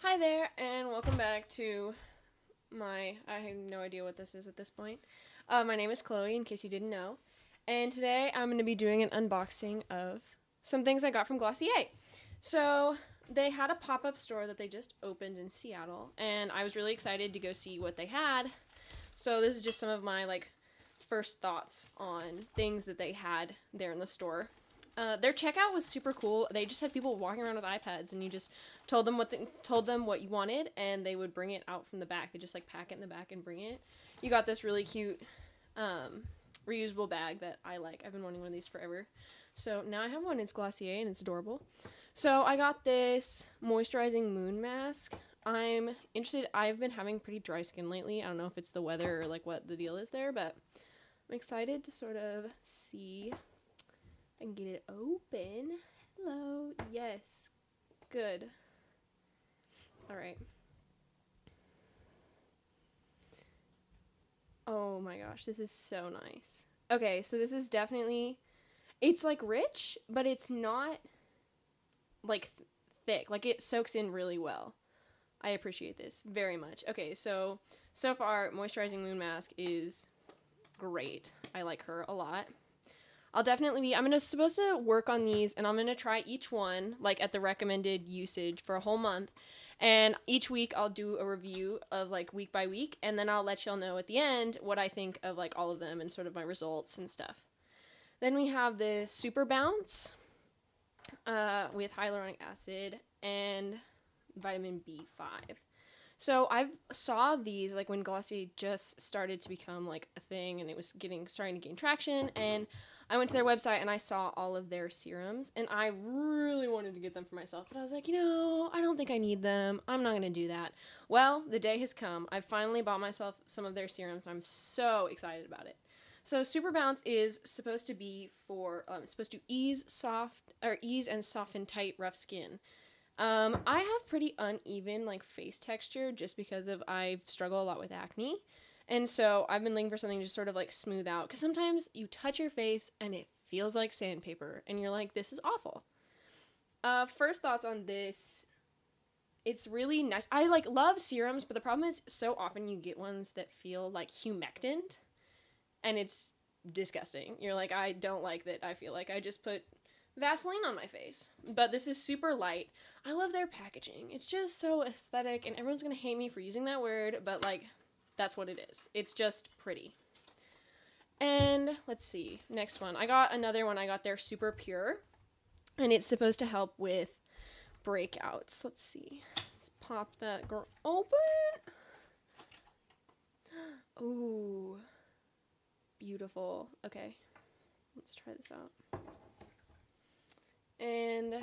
Hi there, and welcome back to I have no idea what this is at this point. My name is Chloe, in case you didn't know. And today I'm going to be doing an unboxing of some things I got from Glossier. So, they had a pop-up store that they just opened in Seattle, and I was really excited to go see what they had. So, this is just some of my, first thoughts on things that they had there in the store. Their checkout was super cool. They just had people walking around with iPads, and you just told them what you wanted, and they would bring it out from the back. They just pack it in the back and bring it. You got this really cute reusable bag that I like. I've been wanting one of these forever. So now I have one. It's Glossier and it's adorable. So I got this moisturizing moon mask. I'm interested. I've been having pretty dry skin lately. I don't know if it's the weather or what the deal is there, but I'm excited to sort of see. I can get it open. Hello. Yes. Good. Alright. Oh my gosh, this is so nice. Okay, so this is definitely, it's rich, but it's not thick. It soaks in really well. I appreciate this very much. Okay, so far, Moisturizing Moon Mask is great. I like her a lot. I'm supposed to work on these, and I'm going to try each one, at the recommended usage for a whole month. And each week I'll do a review of, week by week, and then I'll let y'all know at the end what I think of, all of them and sort of my results and stuff. Then we have the Super Bounce with hyaluronic acid and vitamin B5. So I saw these, when Glossier just started to become, a thing, and it was starting to gain traction, and I went to their website and I saw all of their serums, and I really wanted to get them for myself, but I was like, I don't think I need them. I'm not going to do that. Well, the day has come. I finally bought myself some of their serums, and I'm so excited about it. So Super Bounce is supposed to be supposed to ease and soften tight, rough skin. I have pretty uneven, face texture just because I struggle a lot with acne. And so I've been looking for something to just sort of smooth out, because sometimes you touch your face and it feels like sandpaper and you're like, this is awful. First thoughts on this. It's really nice. I love serums, but the problem is so often you get ones that feel like humectant and it's disgusting. You're like, I don't like that. I feel like I just put Vaseline on my face. But this is super light. I love their packaging. It's just so aesthetic, and everyone's gonna hate me for using that word, but that's what it is. It's just pretty. And let's see, next one. I got another one. I got their Super Pure, and it's supposed to help with breakouts. Let's see. Let's pop that girl open. Ooh, beautiful. Okay, let's try this out. And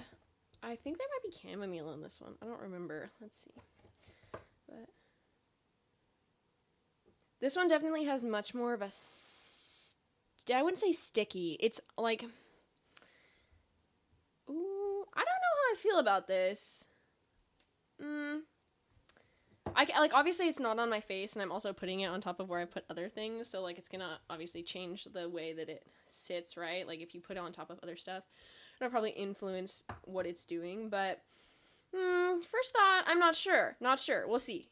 I think there might be chamomile in this one. I don't remember. Let's see. But this one definitely has much more of a, I wouldn't say sticky. It's ooh, I don't know how I feel about this. Obviously it's not on my face, and I'm also putting it on top of where I put other things, so it's gonna obviously change the way that it sits, right? If you put it on top of other stuff, it'll probably influence what it's doing, but first thought, I'm not sure. We'll see.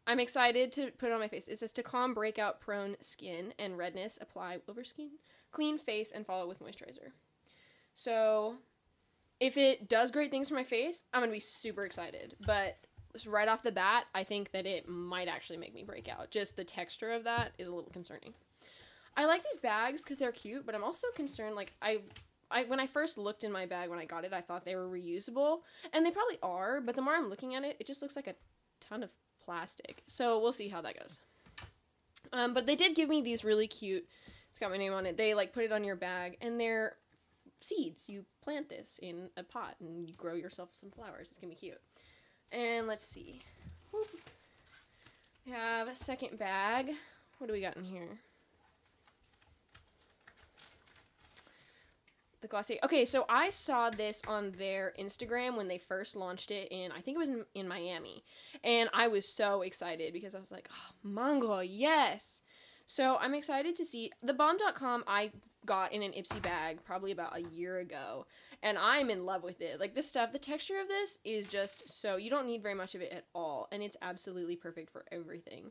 I'm excited to put it on my face. It says to calm breakout prone skin and redness, apply over skin, clean face, and follow with moisturizer. So if it does great things for my face, I'm going to be super excited. But right off the bat, I think that it might actually make me break out. Just the texture of that is a little concerning. I like these bags because they're cute, but I'm also concerned, when I first looked in my bag when I got it, I thought they were reusable, and they probably are, but the more I'm looking at it, it just looks like a ton of plastic. So we'll see how that goes. But they did give me these really cute, it's got my name on it, they put it on your bag, and they're seeds. You plant this in a pot and you grow yourself some flowers. It's gonna be cute. And let's see. Whoop. We have a second bag. What do we got in here? The Glossier. Okay, so I saw this on their Instagram when they first launched it I think it was in Miami. And I was so excited because I was like, oh, mango, yes. So I'm excited to see the Balm.com. I got in an Ipsy bag probably about a year ago, and I'm in love with it. Like, this stuff, the texture of this is just so, you don't need very much of it at all, and it's absolutely perfect for everything.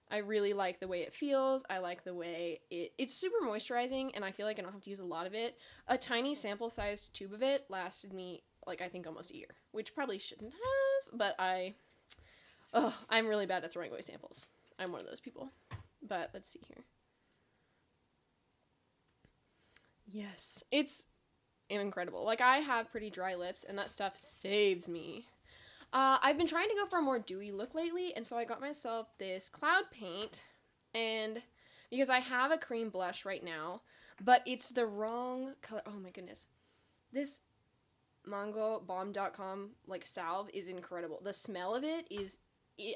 I really like the way it feels. I like the way it's super moisturizing, and I feel like I don't have to use a lot of it. A tiny sample-sized tube of it lasted me, like, I think almost a year, which probably shouldn't have, but I'm really bad at throwing away samples. I'm one of those people. But let's see here. Yes, it's incredible. Like, I have pretty dry lips, and that stuff saves me. I've been trying to go for a more dewy look lately, and so I got myself this cloud paint, and because I have a cream blush right now, but it's the wrong color. Oh my goodness. This Mango Balm.com like salve is incredible. The smell of it is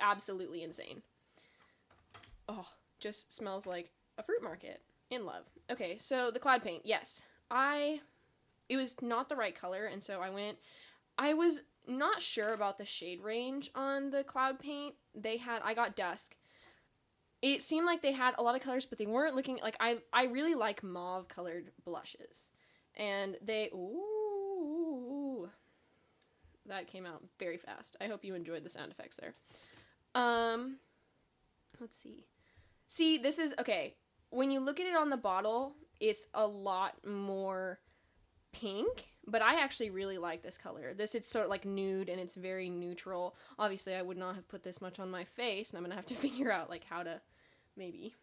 absolutely insane. Oh, just smells like a fruit market. In love. Okay, so the cloud paint, yes. It was not the right color, and so I was not sure about the shade range on the cloud paint. I got Dusk. It seemed like they had a lot of colors, but they weren't looking, like, I really like mauve colored blushes. And ooh, that came out very fast. I hope you enjoyed the sound effects there. Let's see. See, this is, okay, when you look at it on the bottle, it's a lot more pink, but I actually really like this color. It's sort of like nude, and it's very neutral. Obviously, I would not have put this much on my face, and I'm going to have to figure out, like, how to maybe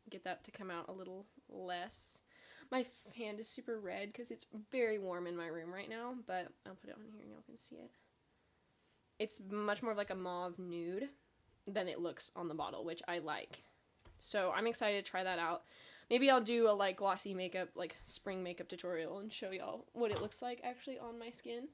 get that to come out a little less. My hand is super red because it's very warm in my room right now, but I'll put it on here and y'all can see it. It's much more of like a mauve nude than it looks on the bottle, which I like. So I'm excited to try that out. Maybe I'll do a like glossy makeup, like spring makeup tutorial and show y'all what it looks like actually on my skin.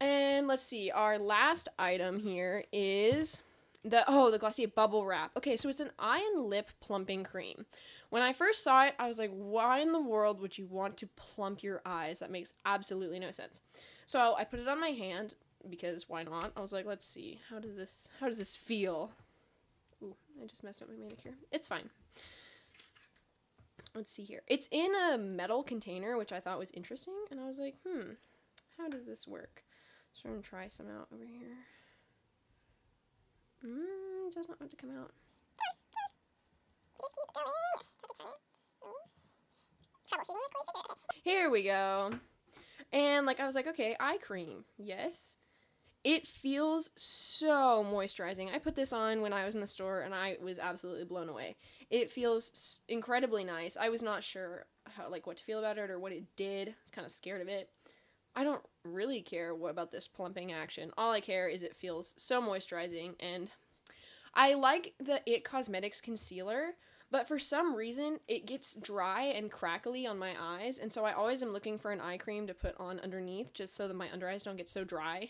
And let's see, our last item here is the Glossier Bubblewrap. Okay, so it's an eye and lip plumping cream. When I first saw it, I was like, why in the world would you want to plump your eyes? That makes absolutely no sense. So I put it on my hand because why not? I was like, let's see, how does this feel? Ooh, I just messed up my manicure. It's fine. Let's see here. It's in a metal container, which I thought was interesting, and I was like, how does this work? So I'm gonna try some out over here. It does not want to come out. Here we go. And like I was like, okay, eye cream. Yes. It feels so moisturizing. I put this on when I was in the store and I was absolutely blown away. It feels incredibly nice. I was not sure what to feel about it or what it did. I was kind of scared of it. I don't really care about this plumping action. All I care is it feels so moisturizing, and I like the It Cosmetics concealer, but for some reason it gets dry and crackly on my eyes, and so I always am looking for an eye cream to put on underneath just so that my under eyes don't get so dry.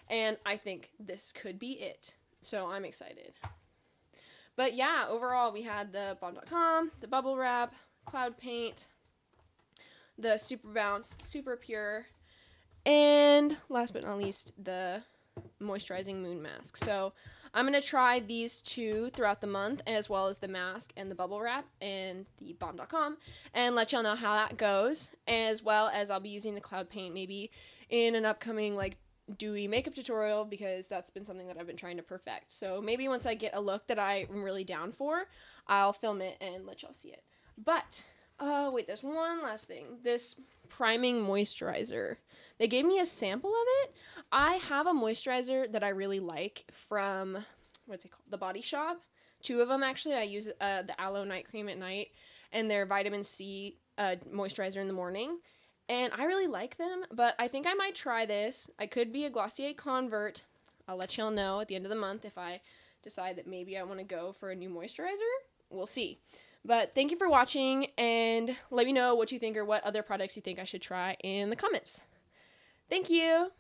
And I think this could be it. So I'm excited. But yeah, overall we had the Balm.com, the Bubblewrap, Cloud Paint, the Super Bounce, Super Pure, and last but not least, the Moisturizing Moon Mask. So I'm going to try these two throughout the month, as well as the mask and the Bubblewrap and the Balm.com, and let y'all know how that goes, as well as I'll be using the Cloud Paint maybe in an upcoming dewy makeup tutorial, because that's been something that I've been trying to perfect. So maybe once I get a look that I'm really down for, I'll film it and let y'all see it. But wait, there's one last thing. This priming moisturizer. They gave me a sample of it. I have a moisturizer that I really like from, what's it called? The Body Shop. Two of them, actually. I use the Aloe Night Cream at night and their Vitamin C moisturizer in the morning. And I really like them, but I think I might try this. I could be a Glossier convert. I'll let y'all know at the end of the month if I decide that maybe I want to go for a new moisturizer. We'll see. But thank you for watching, and let me know what you think or what other products you think I should try in the comments. Thank you!